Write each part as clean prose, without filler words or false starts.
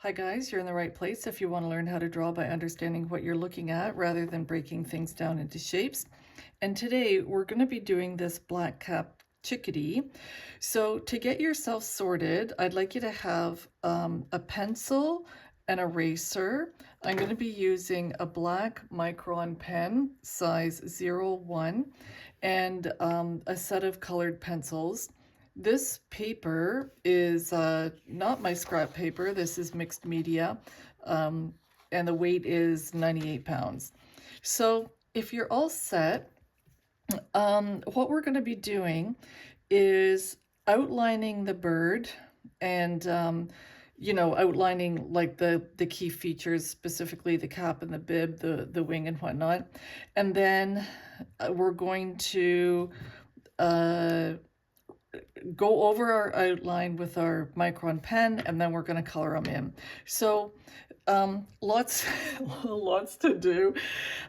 Hi guys, you're in the right place if you want to learn how to draw by understanding what you're looking at rather than breaking things down into shapes. And today we're going to be doing this black cap chickadee. So to get yourself sorted, I'd like you to have a pencil, an eraser. I'm going to be using a black Micron pen, size 01, and a set of colored pencils. This paper is not my scrap paper. This is mixed media, and the weight is 98 pounds. So if you're all set, what we're going to be doing is outlining the bird and outlining like the key features, specifically the cap and the bib, the wing and whatnot. And then we're going to go over our outline with our Micron pen, and then we're going to color them in. So lots lots to do.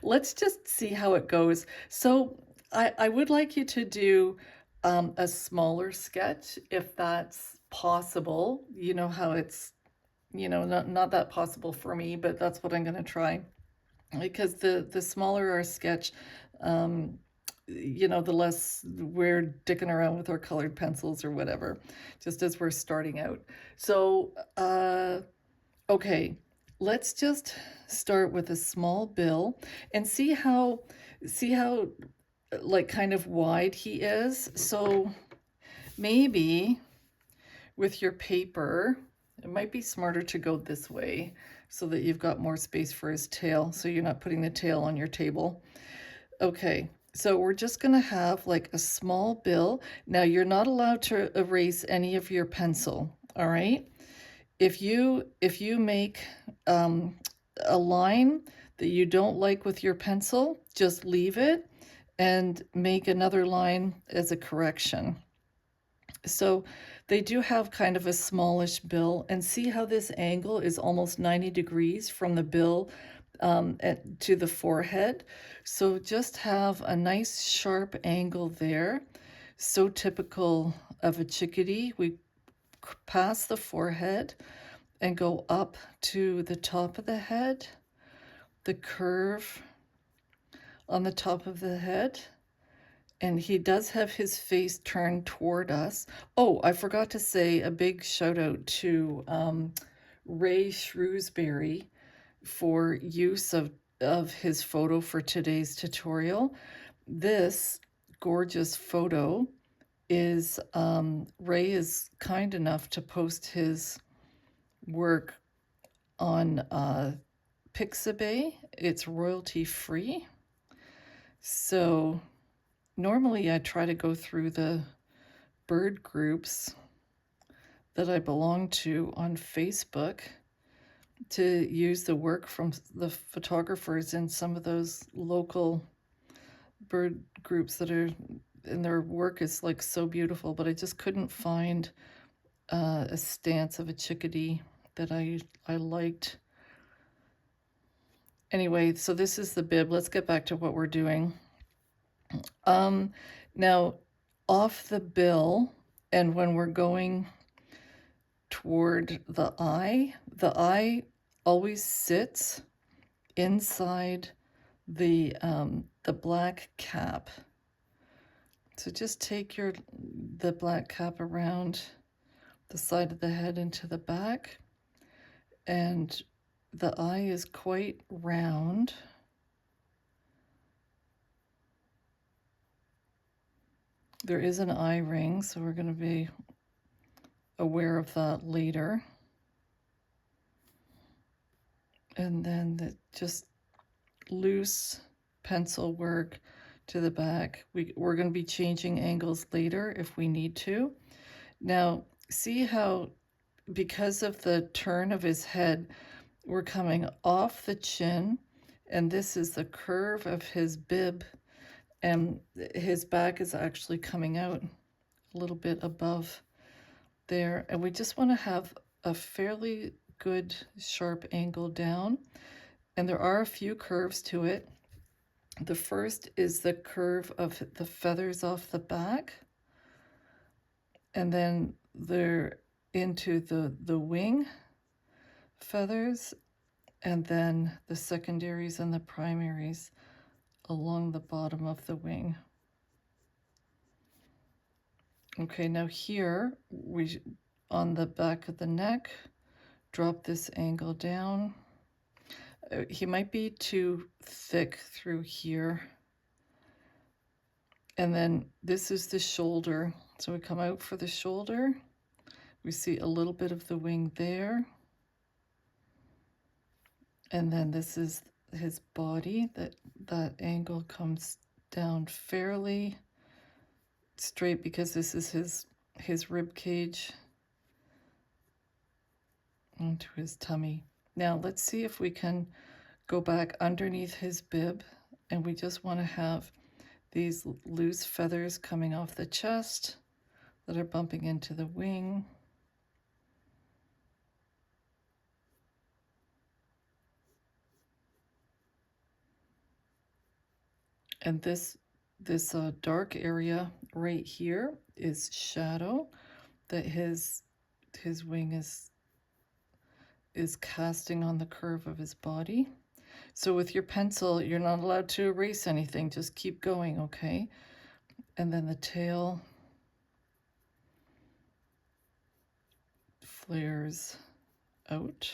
Let's just see how it goes. So I would like you to do a smaller sketch if that's possible. You know how it's, not that possible for me, but that's what I'm going to try, because the smaller our sketch, the less we're dicking around with our colored pencils or whatever, just as we're starting out. So, okay, let's just start with a small bill and see how like kind of wide he is. So maybe with your paper, it might be smarter to go this way so that you've got more space for his tail, so you're not putting the tail on your table. Okay, so we're just gonna have like a small bill. Now you're not allowed to erase any of your pencil, all right? If you make a line that you don't like with your pencil, just leave it and make another line as a correction. So they do have kind of a smallish bill, and see how this angle is almost 90 degrees from the bill to the forehead. So just have a nice sharp angle there. So typical of a chickadee. We pass the forehead and go up to the top of the head, the curve on the top of the head. And he does have his face turned toward us. Oh, I forgot to say a big shout out to Ray Shrewsbury for use of his photo for today's tutorial. This gorgeous photo is, Ray is kind enough to post his work on Pixabay. It's royalty free. So normally I try to go through the bird groups that I belong to on Facebook to use the work from the photographers in some of those local bird groups that are, and their work is like so beautiful, but I just couldn't find a stance of a chickadee that I liked. Anyway, so this is the bib. Let's get back to what we're doing. Now, off the bill, and when we're going toward the eye always sits inside the black cap. So just take the black cap around the side of the head into the back, and the eye is quite round. There is an eye ring, so we're going to be aware of that later. And then just loose pencil work to the back. We're going to be changing angles later if we need to. Now, see how, because of the turn of his head, we're coming off the chin, and this is the curve of his bib, and his back is actually coming out a little bit above there, and we just want to have a fairly good sharp angle down, and there are a few curves to it. The first is the curve of the feathers off the back, and then they're into the wing feathers, and then the secondaries and the primaries along the bottom of the wing. Okay, now here, on the back of the neck, drop this angle down. He might be too thick through here. And then this is the shoulder. So we come out for the shoulder. We see a little bit of the wing there. And then this is his body. That angle comes down fairly straight because this is his rib cage onto his tummy. Now let's see if we can go back underneath his bib, and we just want to have these loose feathers coming off the chest that are bumping into the wing. And this dark area right here is shadow that his wing is casting on the curve of his body. So with your pencil, you're not allowed to erase anything. Just keep going, okay? And then the tail flares out.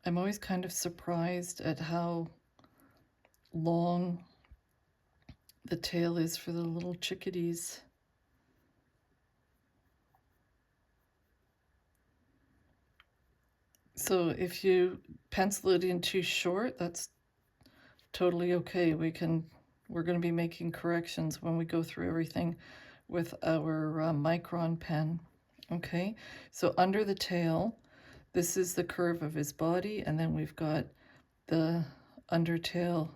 I'm always kind of surprised at how long the tail is for the little chickadees. So if you pencil it in too short, that's totally okay. We're going to be making corrections when we go through everything with our Micron pen. Okay, so under the tail, this is the curve of his body, and then we've got the undertail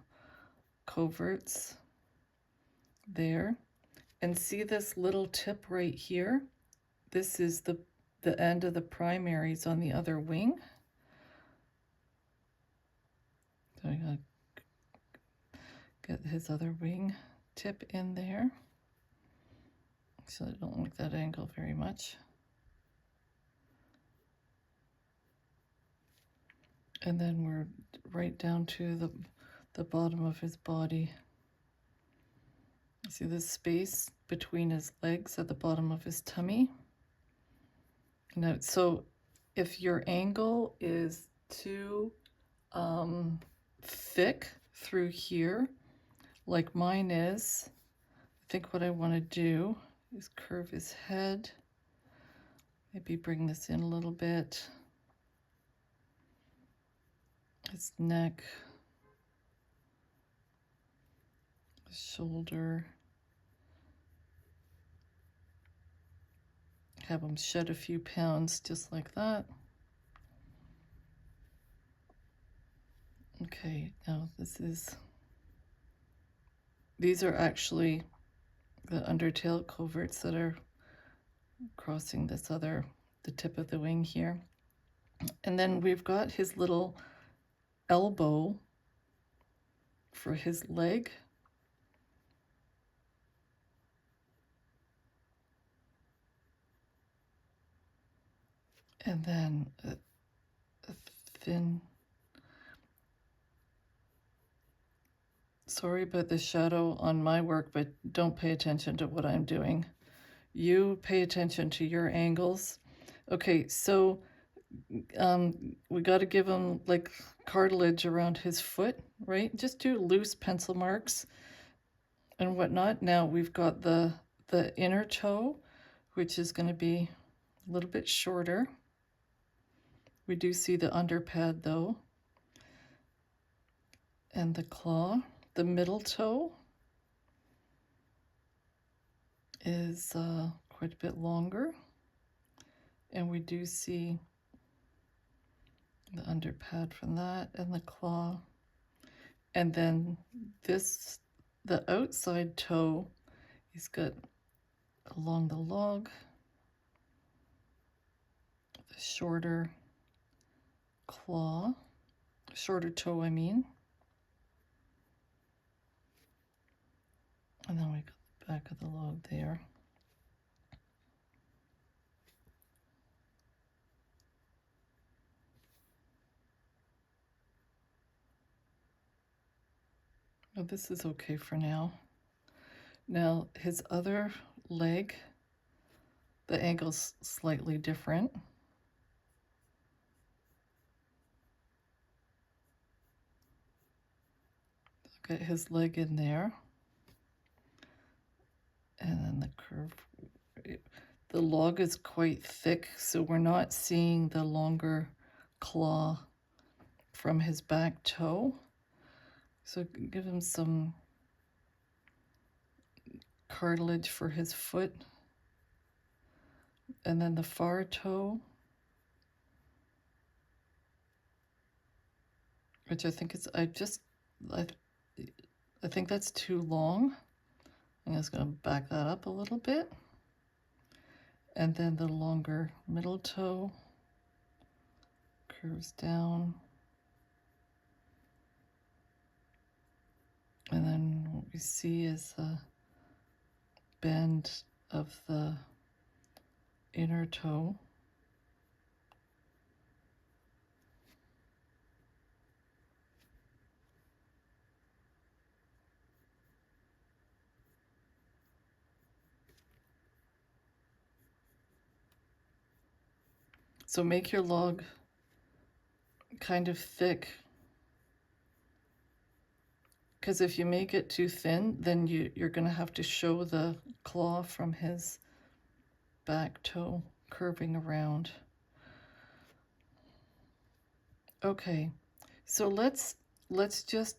coverts there. And see this little tip right here? This is the end of the primaries on the other wing. So I gotta get his other wing tip in there. So I don't like that angle very much. And then we're right down to the bottom of his body. See this space between his legs at the bottom of his tummy? Now, so if your angle is too thick through here, like mine is, I think what I want to do is curve his head, maybe bring this in a little bit, his neck, his shoulder, have him shed a few pounds just like that. Okay, now these are actually the undertail coverts that are crossing the tip of the wing here. And then we've got his little elbow for his leg. And then a thin, sorry about the shadow on my work, but don't pay attention to what I'm doing. You pay attention to your angles. Okay, so we got to give him like cartilage around his foot, right? Just do loose pencil marks and whatnot. Now we've got the inner toe, which is going to be a little bit shorter. We do see the underpad though. And the claw, the middle toe is quite a bit longer. And we do see the underpad from that and the claw. And then the outside toe, he's got along the log, the shorter claw, shorter toe, I mean. And then we got the back of the log there. Oh, this is okay for now. Now his other leg, the angle's slightly different. Look at his leg in there. And then the curve. The log is quite thick, so we're not seeing the longer claw from his back toe. So give him some cartilage for his foot. And then the far toe, which I think is, I think that's too long. I'm just going to back that up a little bit. And then the longer middle toe curves down. And then what we see is the bend of the inner toe. So make your log kind of thick, because if you make it too thin, then you're going to have to show the claw from his back toe curving around. Okay, so let's just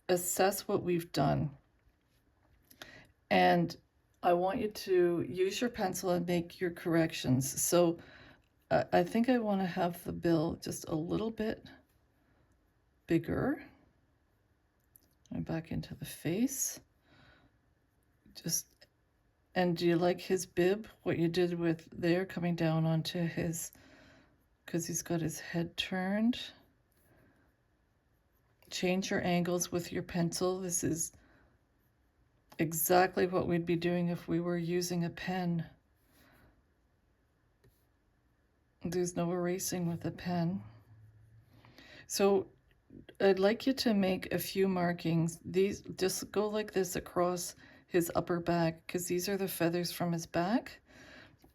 assess what we've done. And I want you to use your pencil and make your corrections. So I think I want to have the bill just a little bit bigger. And back into the face. And do you like his bib? What you did with there, coming down onto his, because he's got his head turned. Change your angles with your pencil. This is exactly what we'd be doing if we were using a pen. There's no erasing with a pen. So I'd like you to make a few markings. These, just go like this across his upper back, because these are the feathers from his back.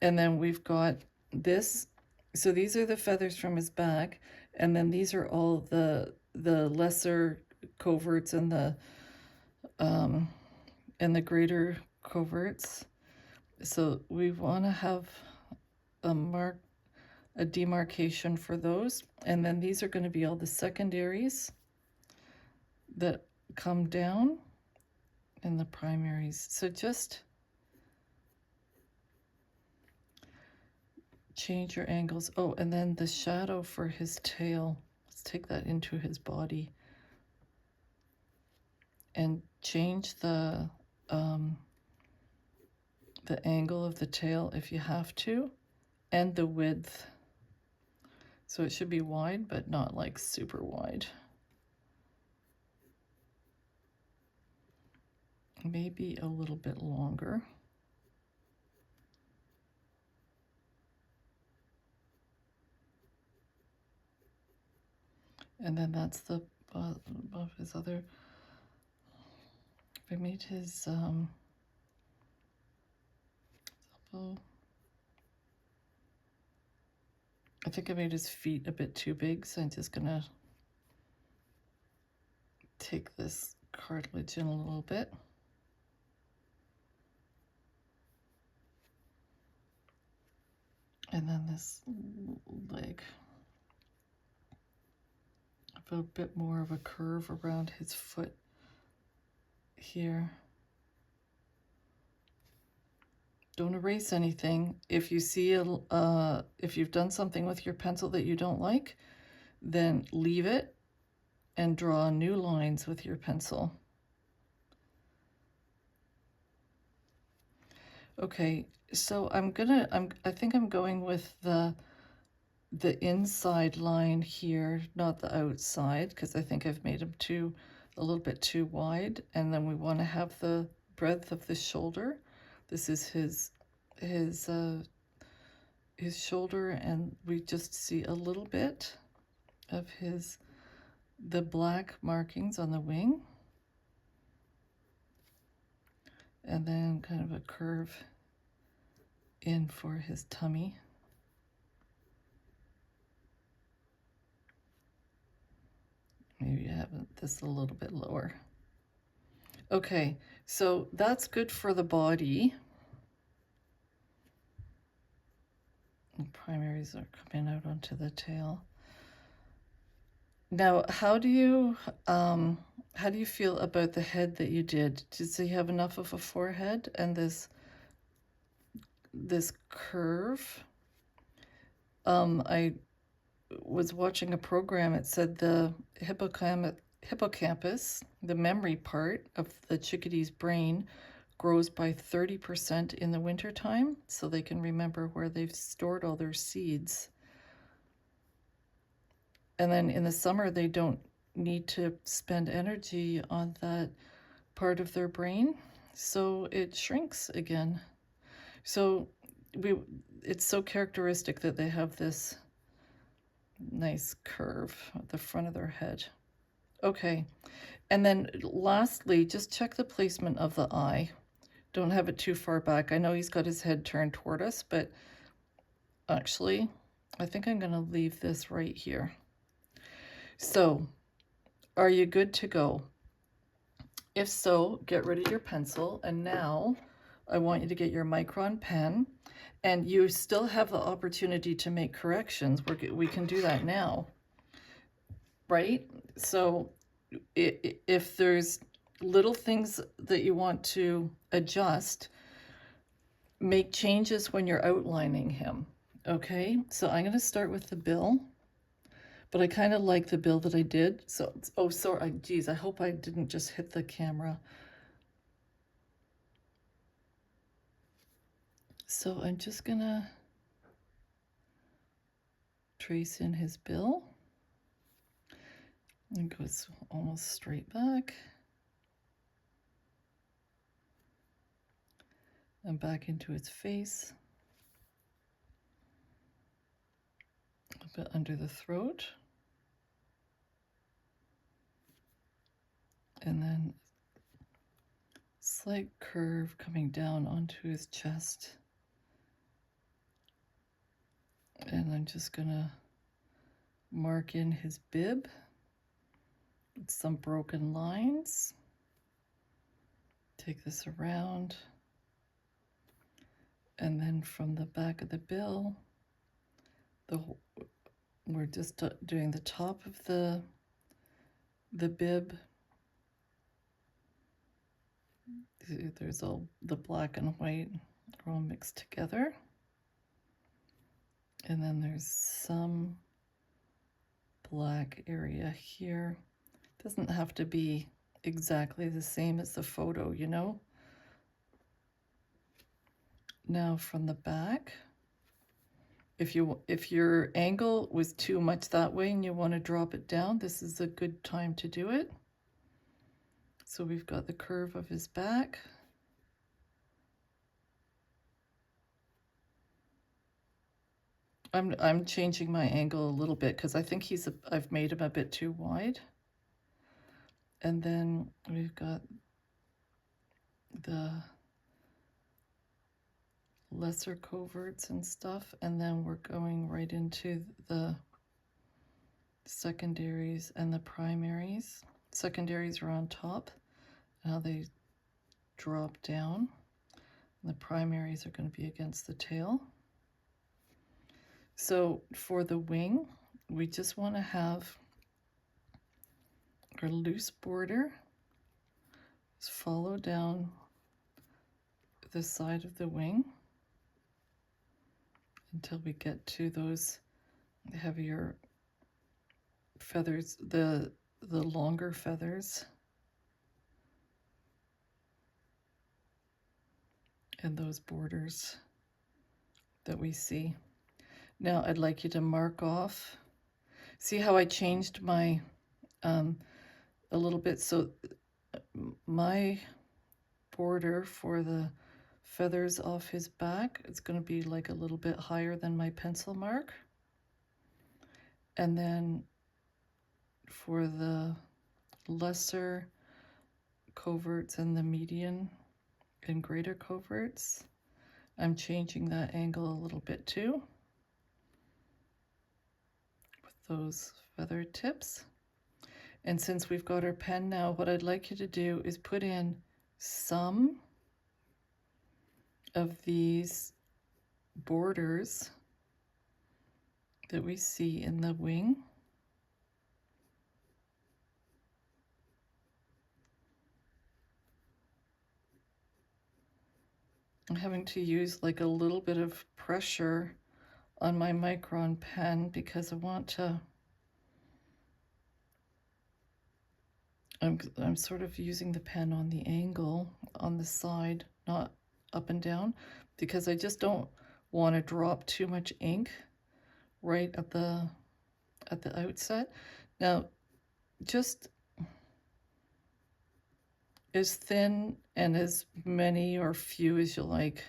And then we've got this. So these are the feathers from his back. And then these are all the lesser coverts and the greater coverts. So we want to have a demarcation for those. And then these are going to be all the secondaries that come down and the primaries. So just change your angles. Oh, and then the shadow for his tail. Let's take that into his body. And change the angle of the tail if you have to, and the width. So it should be wide, but not like super wide. Maybe a little bit longer. And then that's the above his other. I made his elbow. I think I made his feet a bit too big, so I'm just gonna take this cartilage in a little bit. And then this leg. I've a bit more of a curve around his foot here. Don't erase anything. If you see if you've done something with your pencil that you don't like, then leave it and draw new lines with your pencil. Okay, so I think I'm going with the inside line here, not the outside, because I think I've made them a little bit too wide. And then we want to have the breadth of the shoulder. This is his shoulder, and we just see a little bit of the black markings on the wing. and then kind of a curve in for his tummy. Maybe have this a little bit lower. Okay, so that's good for the body. The primaries are coming out onto the tail. Now, how do you feel about the head that you did? Does he have enough of a forehead and this curve? I was watching a program. It said the hippocampus, the memory part of the chickadee's brain, grows by 30% in the wintertime, so they can remember where they've stored all their seeds. And then in the summer, they don't need to spend energy on that part of their brain, so it shrinks again. So it's so characteristic that they have this nice curve at the front of their head. Okay, and then lastly, just check the placement of the eye. Don't have it too far back. I know he's got his head turned toward us, but actually, I think I'm going to leave this right here. So, are you good to go? If so, get rid of your pencil, and now I want you to get your Micron pen, and you still have the opportunity to make corrections. We can do that now, right? So if there's little things that you want to adjust, make changes when you're outlining him, okay? So I'm going to start with the bill, but I kind of like the bill that I did. So, oh, sorry, geez, I hope I didn't just hit the camera. So I'm just going to trace in his bill. And it goes almost straight back. And back into its face. A bit under the throat. And then slight curve coming down onto his chest. And I'm just gonna mark in his bib with some broken lines. Take this around. And then from the back of the bill, we're just doing the top of the bib. There's all the black and white are all mixed together. And then there's some black area here. Doesn't have to be exactly the same as the photo, you know? Now from the back, if your angle was too much that way and you want to drop it down, this is a good time to do it. So we've got the curve of his back. I'm changing my angle a little bit because I think I've made him a bit too wide. And then we've got the lesser coverts and stuff, and then we're going right into the secondaries and the primaries. Secondaries are on top. Now they drop down. The primaries are going to be against the tail. So for the wing, we just want to have our loose border. Just follow down the side of the wing until we get to those heavier feathers, the longer feathers. And those borders that we see. Now I'd like you to mark off. See how I changed my, a little bit, so my border for the feathers off his back, it's going to be like a little bit higher than my pencil mark. And then for the lesser coverts and the median and greater coverts. I'm changing that angle a little bit too with those feather tips. And since we've got our pen now, what I'd like you to do is put in some of these borders that we see in the wing. I'm having to use like a little bit of pressure on my Micron pen because I want to, I'm sort of using the pen on the angle on the side, not up and down, because I just don't want to drop too much ink right at the outset. Now, just as thin and as many or few as you like.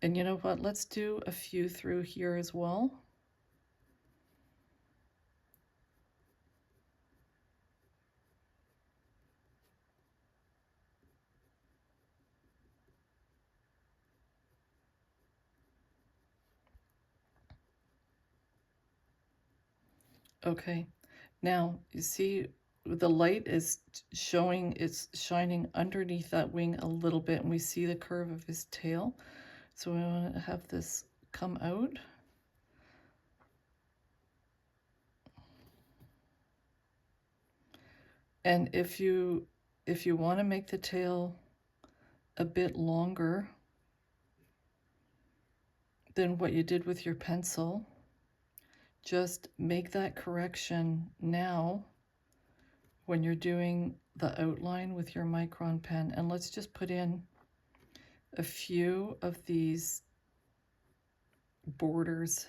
And you know what? Let's do a few through here as well. Okay, now you see the light is showing, it's shining underneath that wing a little bit, and we see the curve of his tail. So we want to have this come out. And if you want to make the tail a bit longer than what you did with your pencil, just make that correction now when you're doing the outline with your Micron pen. And let's just put in a few of these borders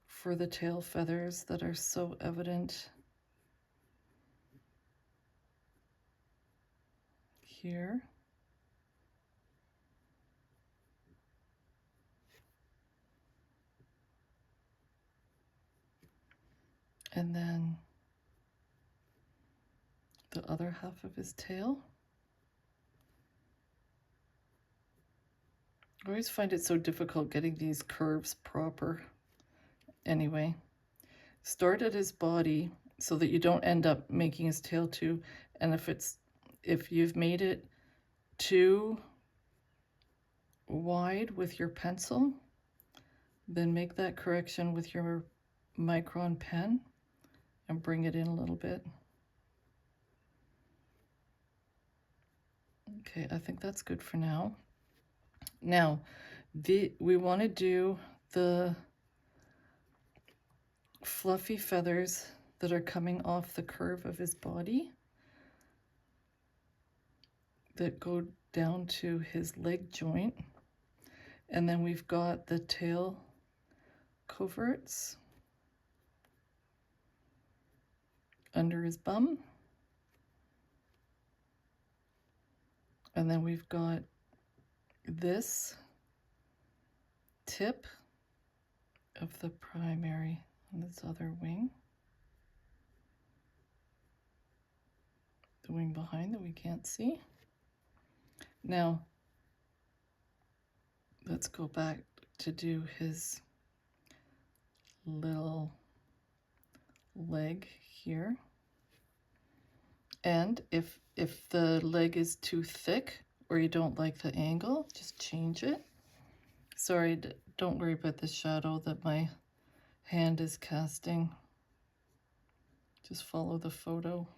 for the tail feathers that are so evident here. And then the other half of his tail. I always find it so difficult getting these curves proper. Anyway, start at his body so that you don't end up making his tail too, and if you've made it too wide with your pencil, then make that correction with your Micron pen and bring it in a little bit. Okay, I think that's good for now. Now, we want to do the fluffy feathers that are coming off the curve of his body that go down to his leg joint. And then we've got the tail coverts under his bum. And then we've got this tip of the primary on this other wing. The wing behind that we can't see. Now, let's go back to do his little leg here. And if the leg is too thick or you don't like the angle, just change it. Sorry, don't worry about the shadow that my hand is casting. Just follow the photo.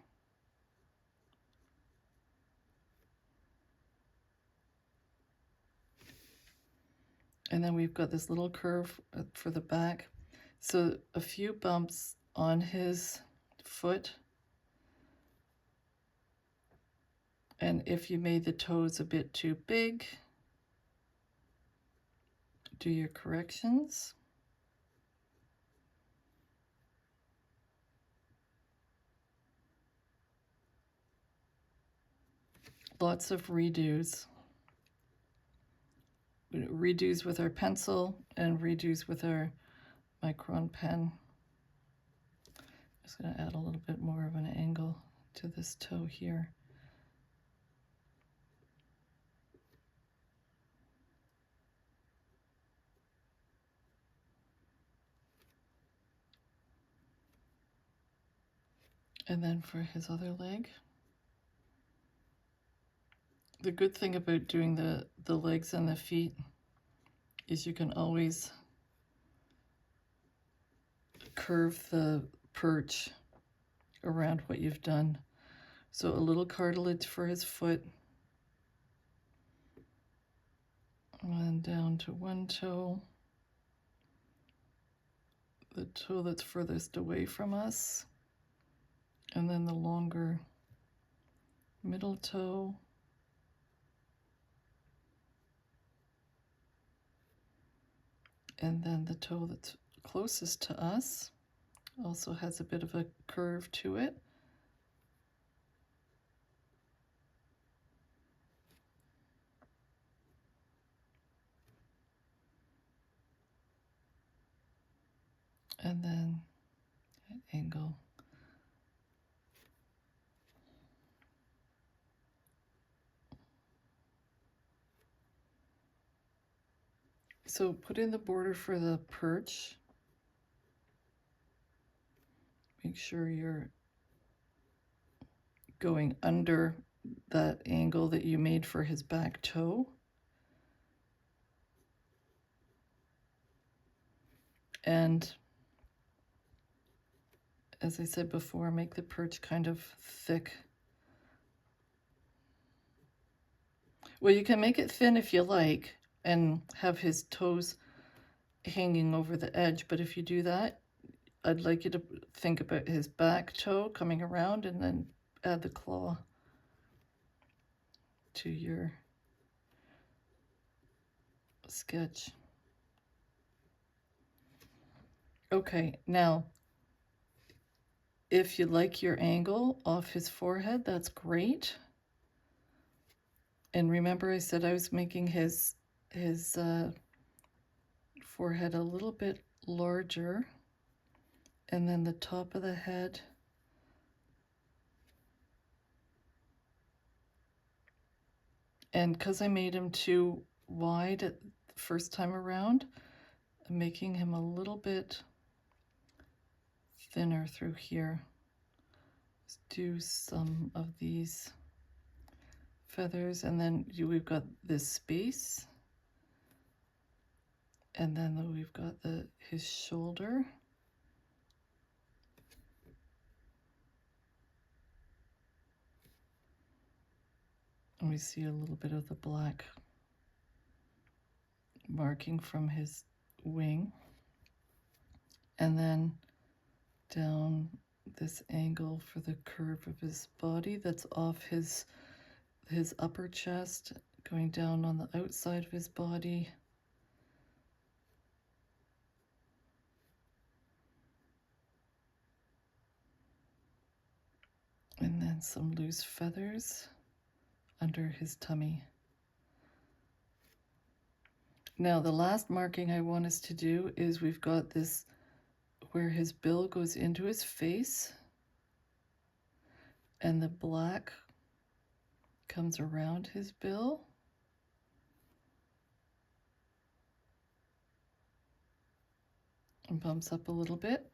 And then we've got this little curve for the back. So a few bumps on his foot. And if you made the toes a bit too big, do your corrections. Lots of redos. Redos with our pencil and redos with our Micron pen. Just going to add a little bit more of an angle to this toe here. And then for his other leg. The good thing about doing the legs and the feet is you can always curve the perch around what you've done. So a little cartilage for his foot, and down to one toe, the toe that's furthest away from us, and then the longer middle toe, and then the toe that's closest to us also has a bit of a curve to it. And then an angle. So put in the border for the perch. Make sure you're going under that angle that you made for his back toe. And as I said before, make the perch kind of thick. Well, you can make it thin if you like and have his toes hanging over the edge, but if you do that, I'd like you to think about his back toe coming around and then add the claw to your sketch. Okay, now, if you like your angle off his forehead, that's great. And remember I said I was making his forehead a little bit larger, and then the top of the head and because I made him too wide at the first time around, I'm making him a little bit thinner through here. Let's do some of these feathers, and then we've got this space, and then we've got his shoulder. And we see a little bit of the black marking from his wing. And then down this angle for the curve of his body that's off his upper chest, going down on the outside of his body. And then some loose feathers under his tummy. Now the last marking I want us to do is we've got this where his bill goes into his face and the black comes around his bill. And bumps up a little bit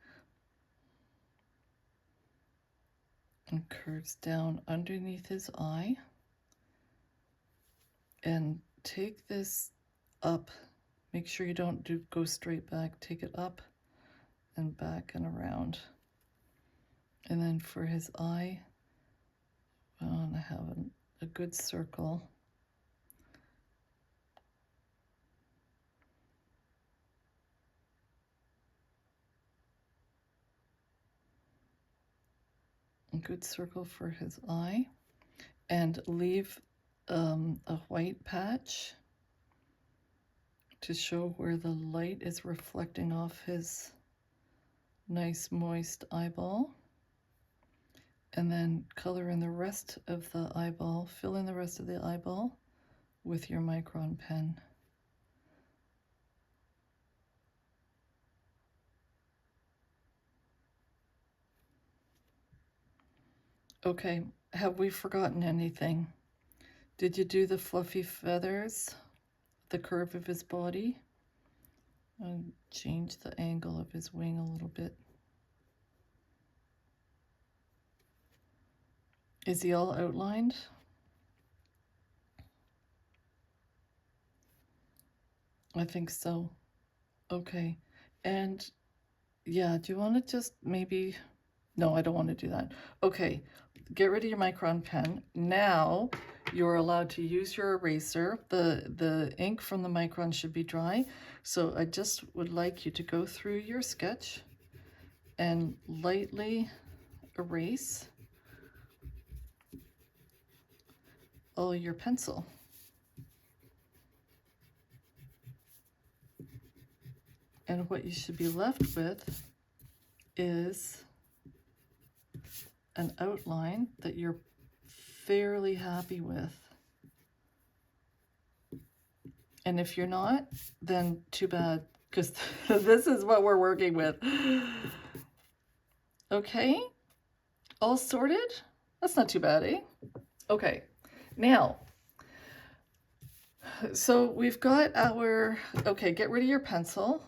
and curves down underneath his eye. And take this up. Make sure you don't go straight back. Take it up and back and around. And then for his eye, I want to have a good circle. A good circle for his eye. And leave a white patch to show where the light is reflecting off his nice moist eyeball. And then color in the rest of the eyeball, fill in the rest of the eyeball with your Micron pen. Okay, have we forgotten anything? Did you do the fluffy feathers, the curve of his body? And change the angle of his wing a little bit. Is he all outlined? I think so. Okay. And yeah, do you want to just maybe... No, I don't want to do that. Okay, get rid of your Micron pen. Now you're allowed to use your eraser. The ink from the Micron should be dry. So I just would like you to go through your sketch and lightly erase all your pencil. And what you should be left with is an outline that you're fairly happy with. And if you're not, then too bad, because this is what we're working with. Okay, all sorted? That's not too bad, eh? Okay, now, so we've got our, okay, get rid of your pencil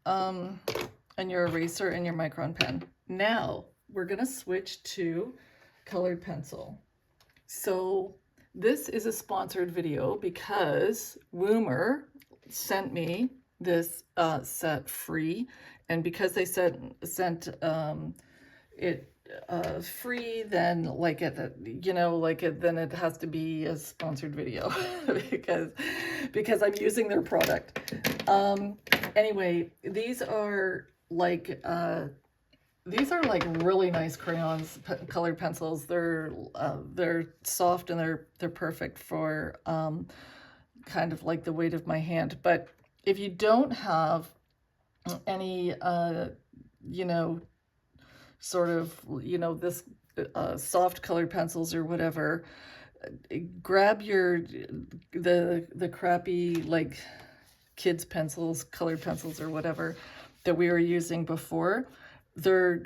and your eraser and your Micron pen. Now, we're gonna switch to colored pencil. So this is a sponsored video because Woomer sent me this set free, and because they sent it free, then like it, you know, like it, then it has to be a sponsored video because I'm using their product. Anyway, these are like really nice crayons, colored pencils. They're soft and they're perfect for kind of like the weight of my hand. But if you don't have any, you know, sort of, you know, this soft colored pencils or whatever, grab the crappy like kids pencils, colored pencils or whatever that we were using before. They're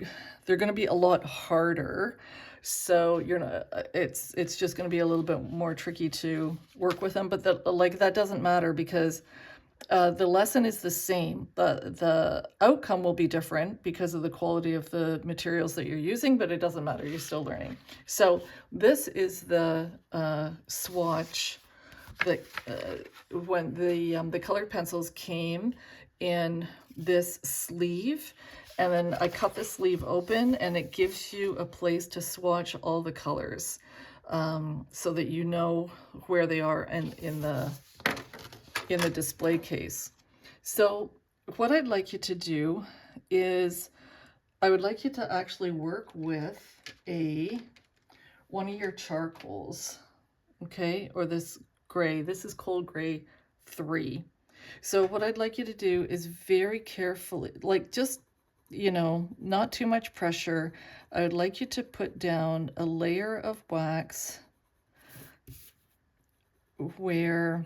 going to be a lot harder, so you're not, it's just going to be a little bit more tricky to work with them, but that doesn't matter because the lesson is the same. The outcome will be different because of the quality of the materials that you're using, but it doesn't matter, you're still learning. So this is the swatch that when the colored pencils came in this sleeve, and then I cut the sleeve open and it gives you a place to swatch all the colors so that you know where they are in the display case. So what I'd like you to do is I would like you to actually work with one of your charcoals, okay, or this gray. This is cold gray 3. So what I'd like you to do is very carefully, like just, you know, not too much pressure. I would like you to put down a layer of wax where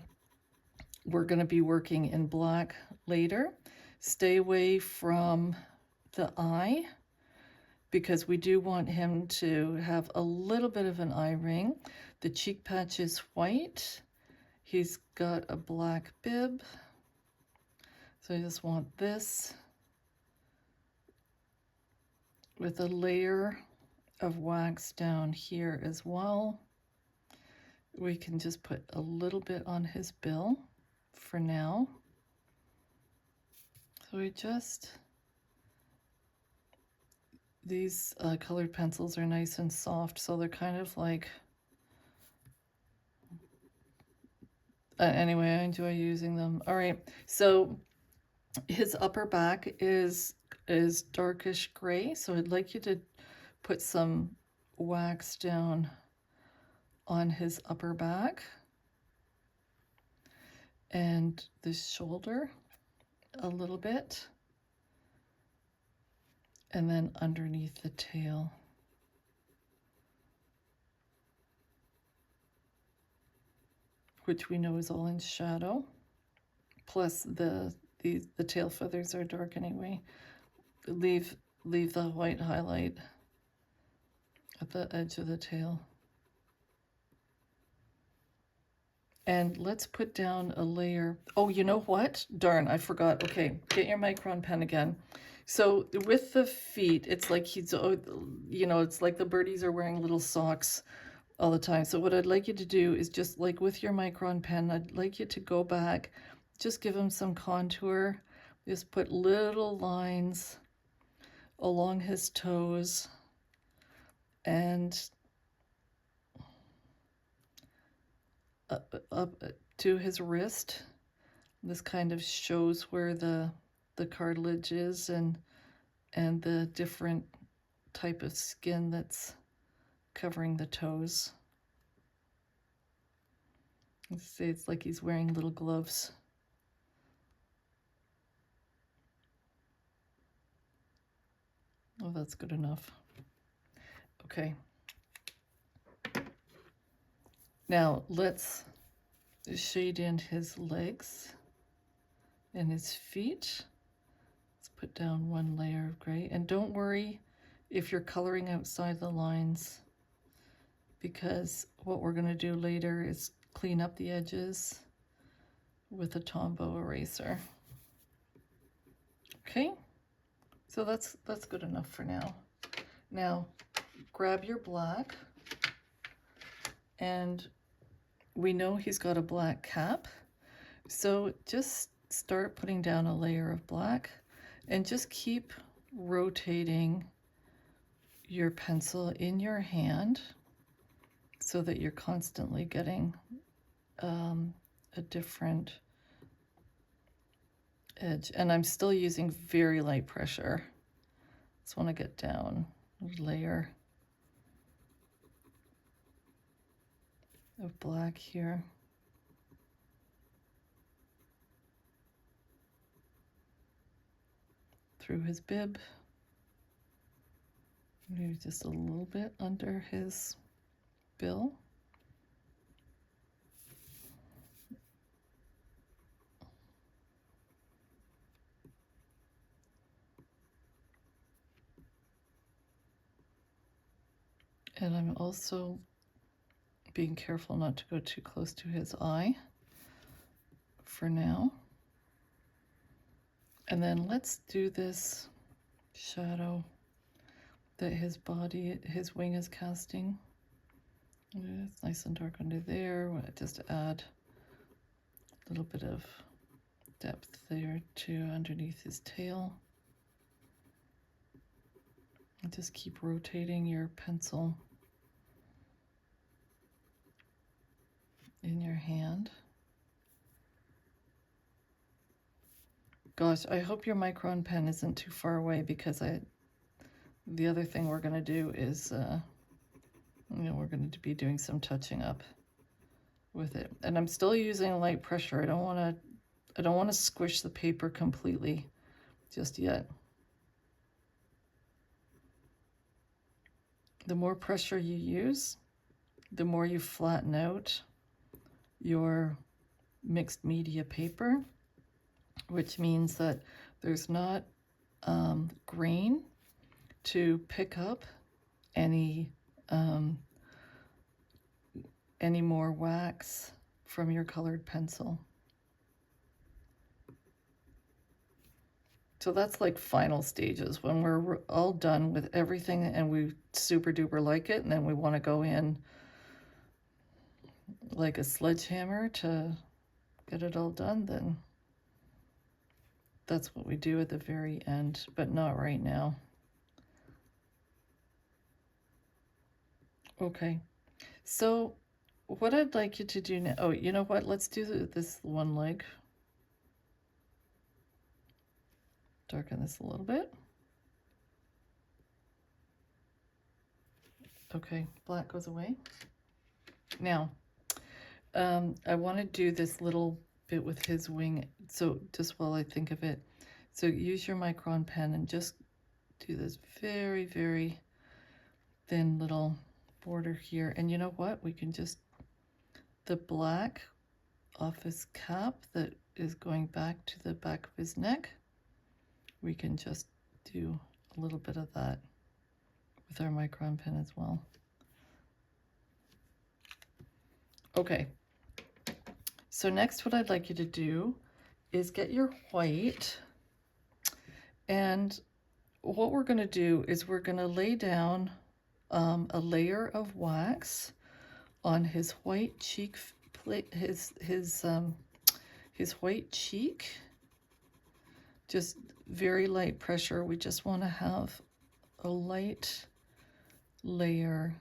we're going to be working in black later. Stay away from the eye because we do want him to have a little bit of an eye ring. The cheek patch is white. He's got a black bib. So I just want this with a layer of wax down here as well. We can just put a little bit on his bill for now. So we just, these colored pencils are nice and soft, so they're kind of like, anyway, I enjoy using them. All right, so his upper back is darkish gray, so I'd like you to put some wax down on his upper back and the shoulder a little bit, and then underneath the tail. Which we know is all in shadow, plus the tail feathers are dark anyway. Leave the white highlight at the edge of the tail. And let's put down a layer. Oh, you know what? Darn, I forgot. Okay, get your Micron pen again. So with the feet, it's like he's, you know, it's like the birdies are wearing little socks all the time. So what I'd like you to do is just like with your Micron pen, I'd like you to go back, just give him some contour, just put little lines along his toes and up to his wrist. This kind of shows where the cartilage is and the different type of skin that's covering the toes. Let's say it's like he's wearing little gloves. Oh, that's good enough. Okay. Now let's shade in his legs and his feet. Let's put down one layer of gray. And don't worry if you're coloring outside the lines, because what we're going to do later is clean up the edges with a Tombow eraser. Okay, so that's good enough for now. Now grab your black, and we know he's got a black cap, so just start putting down a layer of black and just keep rotating your pencil in your hand so that you're constantly getting a different edge. And I'm still using very light pressure. Just want to get down a layer of black here. Through his bib. Maybe just a little bit under his bill. And I'm also being careful not to go too close to his eye for now. And then let's do this shadow that his wing is casting. It's nice and dark under there. Just add a little bit of depth there to underneath his tail. And just keep rotating your pencil in your hand. Gosh, I hope your Micron pen isn't too far away, because the other thing we're going to do is we're going to be doing some touching up with it. And I'm still using light pressure. I don't want to squish the paper completely just yet. The more pressure you use, the more you flatten out your mixed media paper, which means that there's not grain to pick up any more wax from your colored pencil. So that's like final stages, when we're all done with everything and we super duper like it, and then we want to go in like a sledgehammer to get it all done, then that's what we do at the very end, but not right now. Okay, so what I'd like you to do now, oh, you know what, let's do this one leg. Darken this a little bit. Okay, black goes away. Now, I want to do this little bit with his wing, so just while I think of it. So use your Micron pen and just do this very, very thin little border here. And you know what? We can just, the black off his cap that is going back to the back of his neck, we can just do a little bit of that with our Micron pen as well. Okay, so next what I'd like you to do is get your white, and what we're going to do is we're going to lay down a layer of wax on his white cheek, his white cheek. Just very light pressure. We just want to have a light layer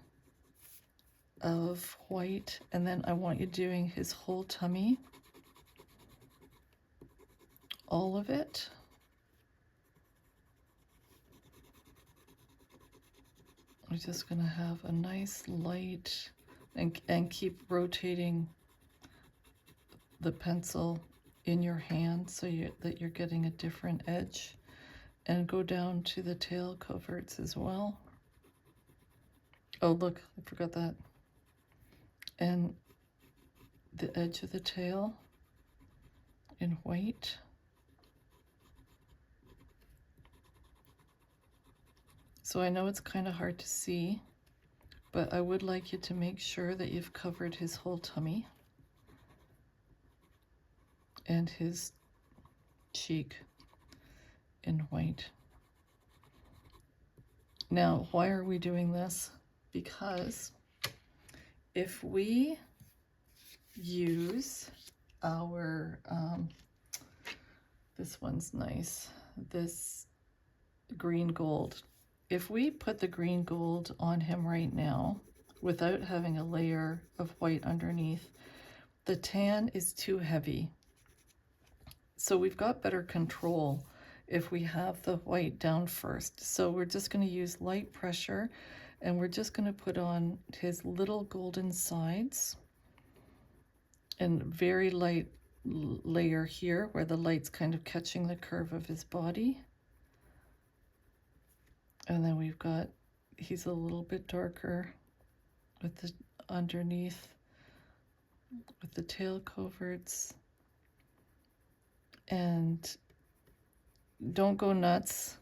of white, and then I want you doing his whole tummy, all of it. We're just going to have a nice light, and keep rotating the pencil in your hand so that you're getting a different edge, and go down to the tail coverts as well. Oh, look, I forgot that. And the edge of the tail in white. So I know it's kind of hard to see, but I would like you to make sure that you've covered his whole tummy and his cheek in white. Now, why are we doing this? Because if we use our, this one's nice, this green gold. If we put the green gold on him right now, without having a layer of white underneath, the tan is too heavy. So we've got better control if we have the white down first. So we're just going to use light pressure, and we're just going to put on his little golden sides, and very light layer here where the light's kind of catching the curve of his body. And then we've got, he's a little bit darker with the underneath, with the tail coverts. And don't go nuts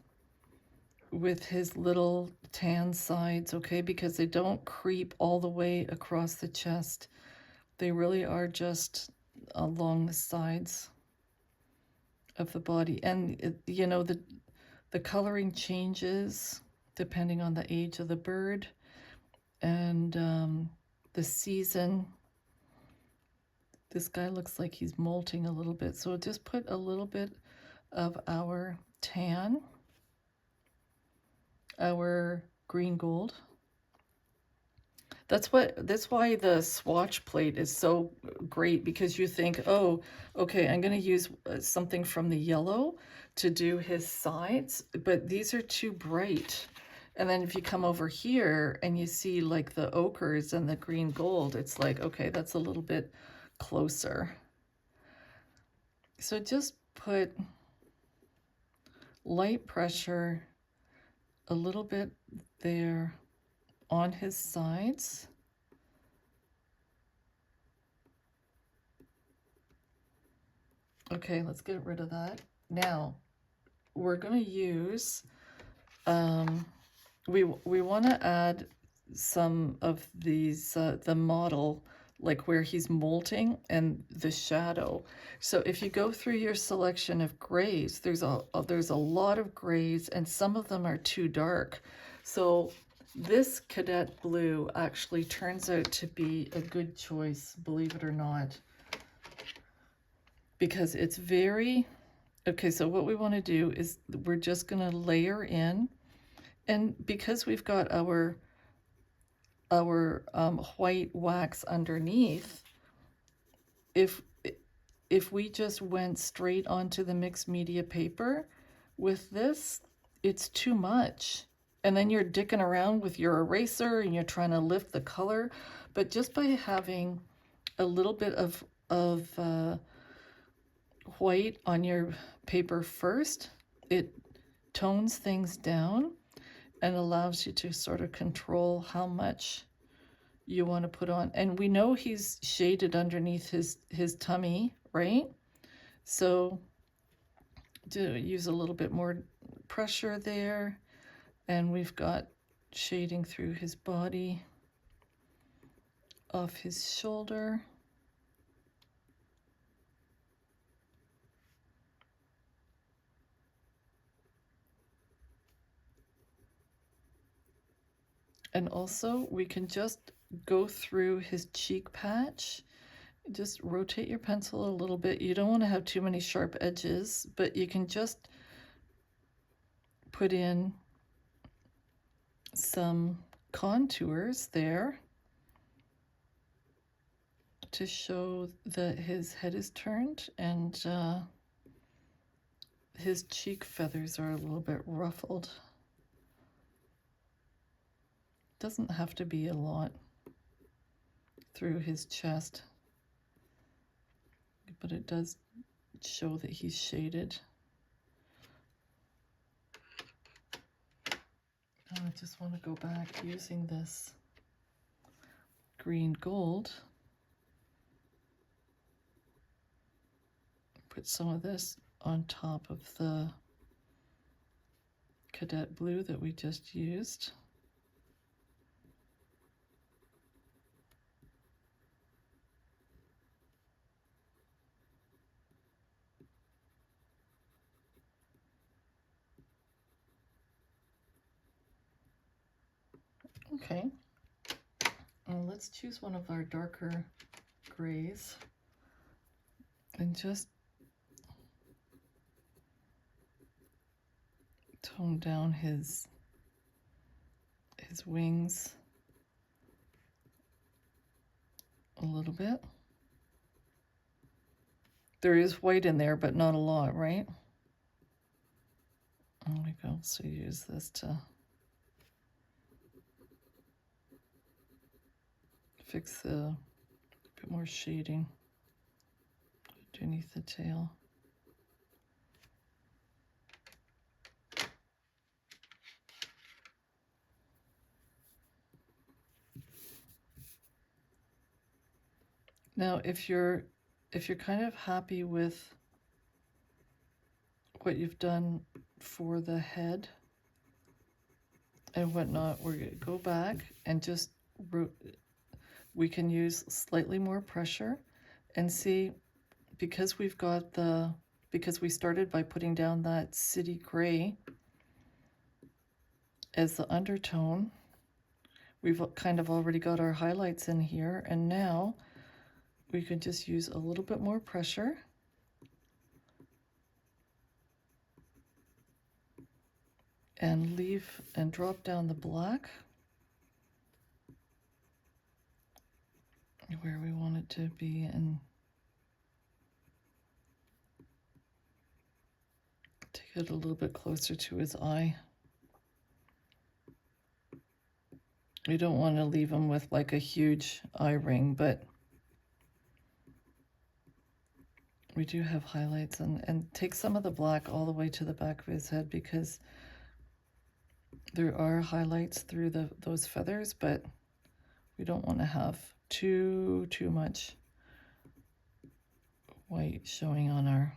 with his little tan sides, okay? Because they don't creep all the way across the chest. They really are just along the sides of the body. And you know, the coloring changes depending on the age of the bird and the season. This guy looks like he's molting a little bit, so just put a little bit of our tan, our green gold. That's why the swatch plate is so great, because you think, oh, okay, I'm going to use something from the yellow to do his sides, but these are too bright. And then if you come over here and you see like the ochres and the green gold, it's like, okay, that's a little bit closer. So just put light pressure a little bit there on his sides. Okay, let's get rid of that. Now we're going to use we want to add some of these the model, like where he's molting, and the shadow. So if you go through your selection of grays, there's a lot of grays, and some of them are too dark. So this cadet blue actually turns out to be a good choice, believe it or not, because it's very, okay, so what we want to do is we're just going to layer in, and because we've got our white wax underneath, if we just went straight onto the mixed media paper with this, it's too much. And then you're dicking around with your eraser and you're trying to lift the color. But just by having a little bit of white on your paper first, it tones things down and allows you to sort of control how much you want to put on. And we know he's shaded underneath his tummy, right? So to use a little bit more pressure there, and we've got shading through his body, off his shoulder. And also we can just go through his cheek patch. Just rotate your pencil a little bit. You don't want to have too many sharp edges, but you can just put in some contours there to show that his head is turned and his cheek feathers are a little bit ruffled. Doesn't have to be a lot through his chest, but it does show that he's shaded. Now I just want to go back using this green gold. Put some of this on top of the cadet blue that we just used. Okay, and let's choose one of our darker grays and just tone down his wings a little bit. There is white in there, but not a lot, right? There we go. So use this to fix the bit more shading underneath the tail. Now, if you're kind of happy with what you've done for the head and whatnot, we're going to go back and just we can use slightly more pressure and see, because we've got because we started by putting down that city gray as the undertone, we've kind of already got our highlights in here, and now we can just use a little bit more pressure and leave and drop down the black where we want it to be, and take it a little bit closer to his eye. We don't want to leave him with like a huge eye ring, but we do have highlights, and take some of the black all the way to the back of his head, because there are highlights through those feathers, but we don't want to have too much white showing on our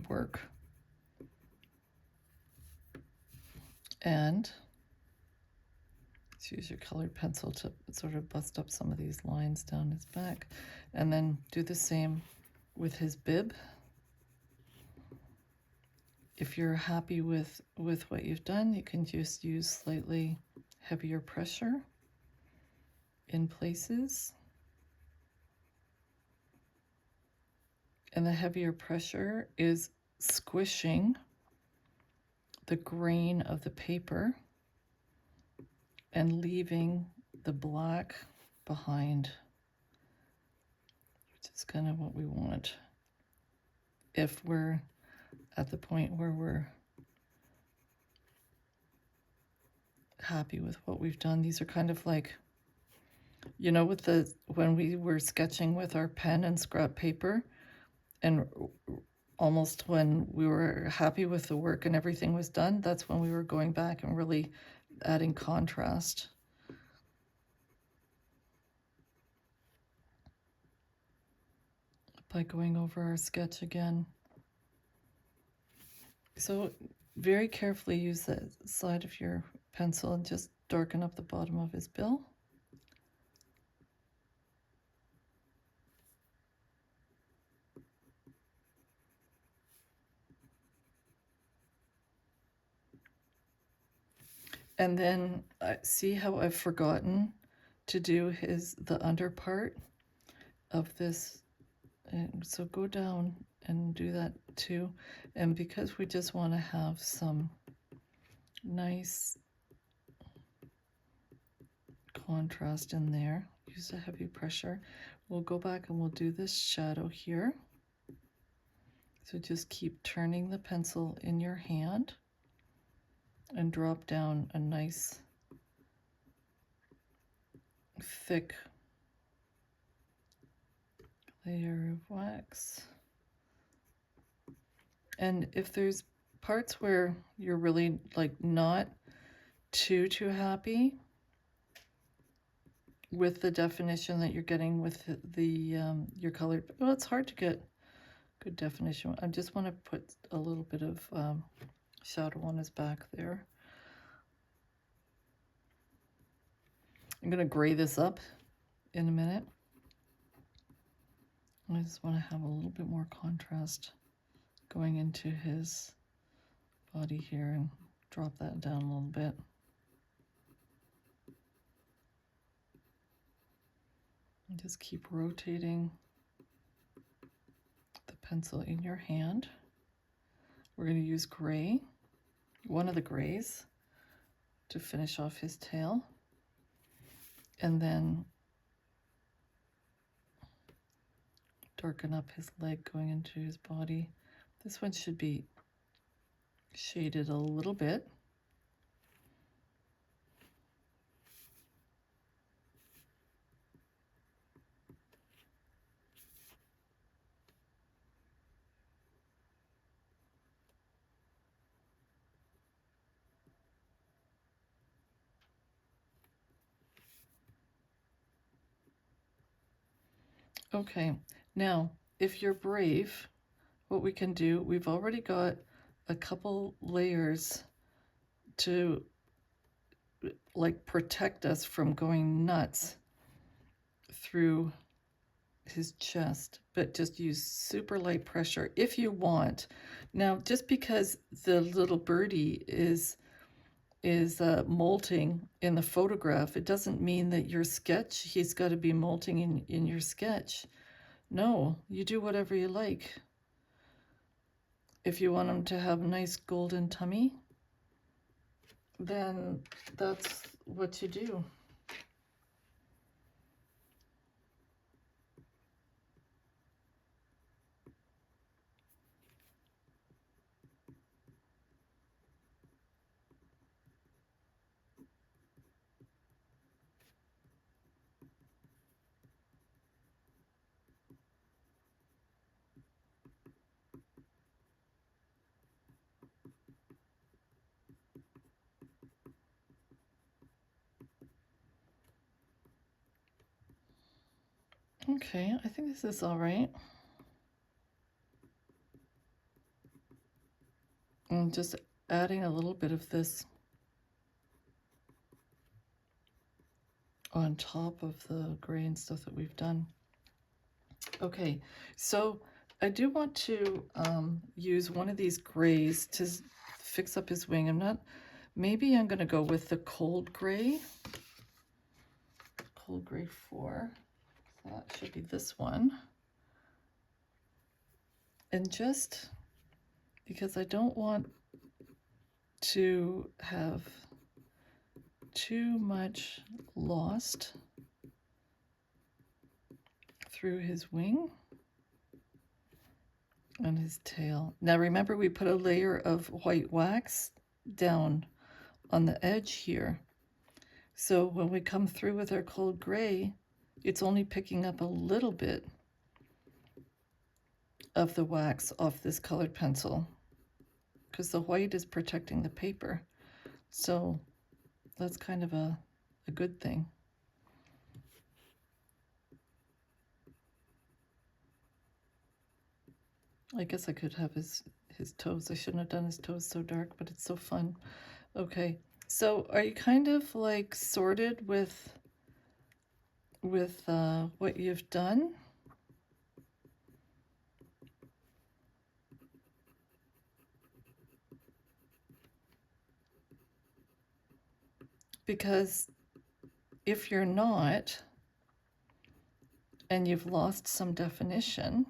work. And let's use your colored pencil to sort of bust up some of these lines down his back, and then do the same with his bib. If you're happy with what you've done, you can just use slightly heavier pressure in places. And the heavier pressure is squishing the grain of the paper and leaving the black behind, which is kind of what we want if we're at the point where we're happy with what we've done. These are kind of like, you know, with when we were sketching with our pen and scrap paper, and almost when we were happy with the work and everything was done, that's when we were going back and really adding contrast. By going over our sketch again. So very carefully use the side of your pencil and just darken up the bottom of his bill. And then see how I've forgotten to do the under part of this. And so go down and do that too. And because we just want to have some nice contrast in there, use a heavy pressure. We'll go back and we'll do this shadow here. So just keep turning the pencil in your hand and drop down a nice thick layer of wax. And if there's parts where you're really like not too happy with the definition that you're getting with your color, well, it's hard to get good definition. I just want to put a little bit of shadow on his back there. I'm going to gray this up in a minute. I just want to have a little bit more contrast going into his body here and drop that down a little bit. And just keep rotating the pencil in your hand. We're going to use gray, one of the grays, to finish off his tail. And then darken up his leg going into his body. This one should be shaded a little bit. Okay, now if you're brave, what we can do, we've already got a couple layers to like protect us from going nuts through his chest, but just use super light pressure if you want. Now, just because the little birdie is molting in the photograph, it doesn't mean that your sketch, he's got to be molting in your sketch. No, you do whatever you like. If you want him to have a nice golden tummy, then that's what you do. Okay, I think this is all right. I'm just adding a little bit of this on top of the gray and stuff that we've done. Okay, so I do want to use one of these grays to fix up his wing. Maybe I'm going to go with the cold gray 4. So that should be this one. And just because I don't want to have too much lost through his wing and his tail. Now remember, we put a layer of white wax down on the edge here. So when we come through with our cold gray, it's only picking up a little bit of the wax off this colored pencil because the white is protecting the paper. So that's kind of a good thing. I guess I could have his toes. I shouldn't have done his toes so dark, but it's so fun. Okay, so are you kind of like sorted with what you've done? because if you're not, and you've lost some definition,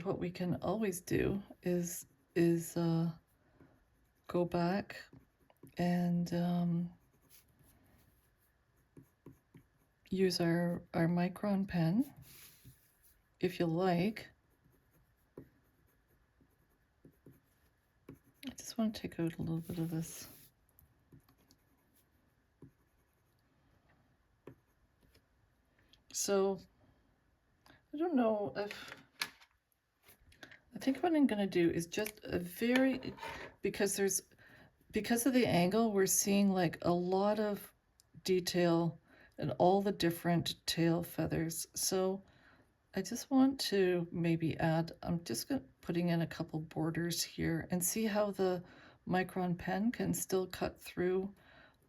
what we can always do is go back and use our Micron pen, if you like. I just want to take out a little bit of this. So I don't know if, I think what I'm going to do is just a very, because of the angle, we're seeing like a lot of detail and all the different tail feathers. So I just want to maybe add, I'm just putting in a couple borders here and see how the Micron pen can still cut through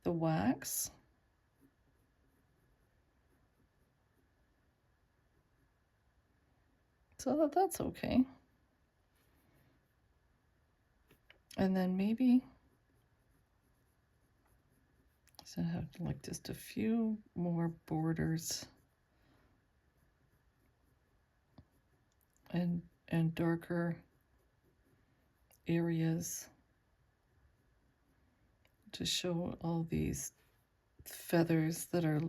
the wax. So that's okay. And then maybe so I have like just a few more borders and darker areas to show all these feathers that are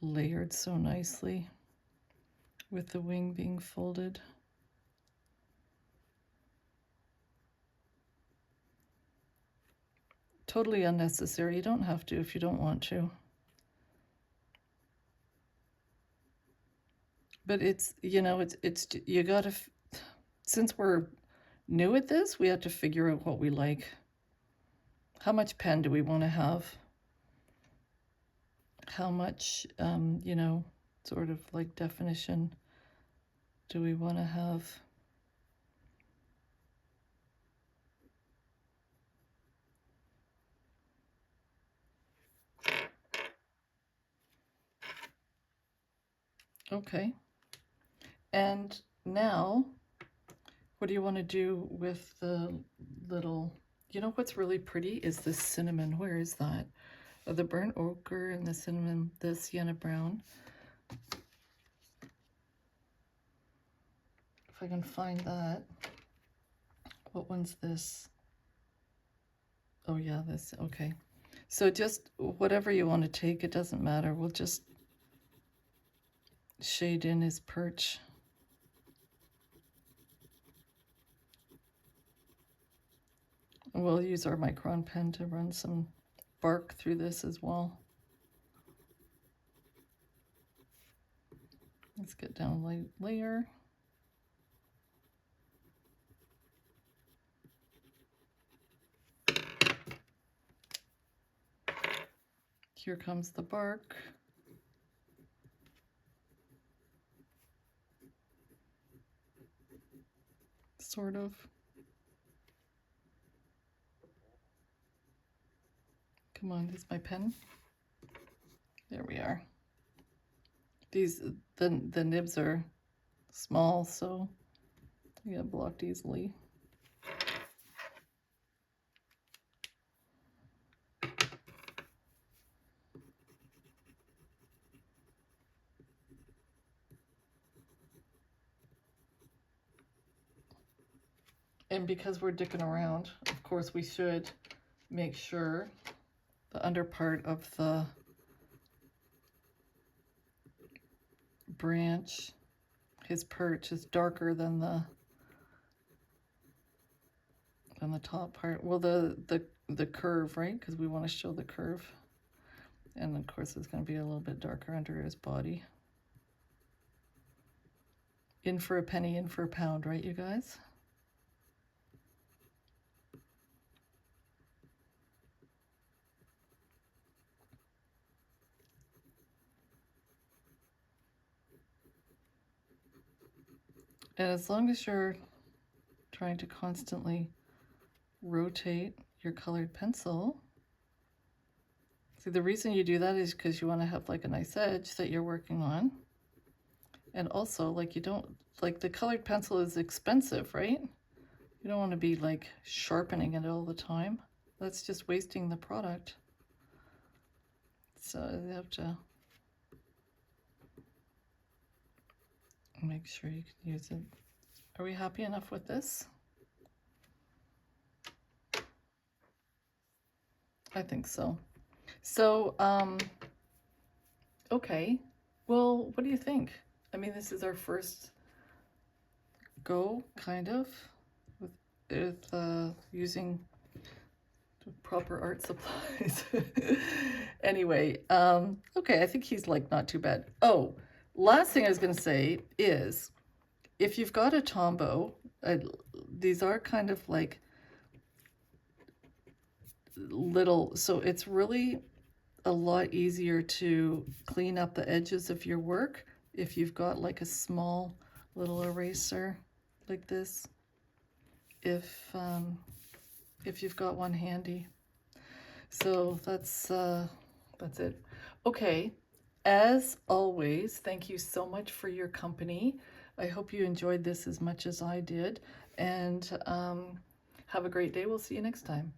layered so nicely with the wing being folded. Totally unnecessary. You don't have to if you don't want to. But it's, you know, it's you gotta, since we're new at this, we have to figure out what we like. How much pen do we want to have? How much, you know, sort of like definition do we want to have? Okay. And now, what do you want to do with the little, you know what's really pretty is the cinnamon. Where is that? The burnt ochre and the cinnamon, the sienna brown. If I can find that. What one's this? Oh yeah, this, okay. So just whatever you want to take, it doesn't matter. We'll just shade in his perch. We'll use our Micron pen to run some bark through this as well. Let's get down a layer. Here comes the bark. Sort of. Come on, this is my pen. There we are. These, the nibs are small, so they get blocked easily. And because we're dicking around, of course, we should make sure the under part of the branch, his perch, is darker than the top part. Well, the curve, right? Because we want to show the curve. And of course, it's going to be a little bit darker under his body. In for a penny, in for a pound, right, you guys? And as long as you're trying to constantly rotate your colored pencil, see, the reason you do that is because you want to have like a nice edge that you're working on. And also, like, you don't, like, the colored pencil is expensive, right? You don't want to be like sharpening it all the time. That's just wasting the product. So you have to make sure you can use it. Are we happy enough with this? I think so. So, okay. Well, what do you think? I mean, this is our first go, kind of, with using proper art supplies. Anyway, okay, I think he's like not too bad. Oh, last thing I was going to say is, if you've got a Tombow, these are kind of like little, so it's really a lot easier to clean up the edges of your work if you've got like a small little eraser like this, if you've got one handy. So that's it. Okay, as always, thank you so much for your company. I hope you enjoyed this as much as I did, and have a great day. We'll see you next time.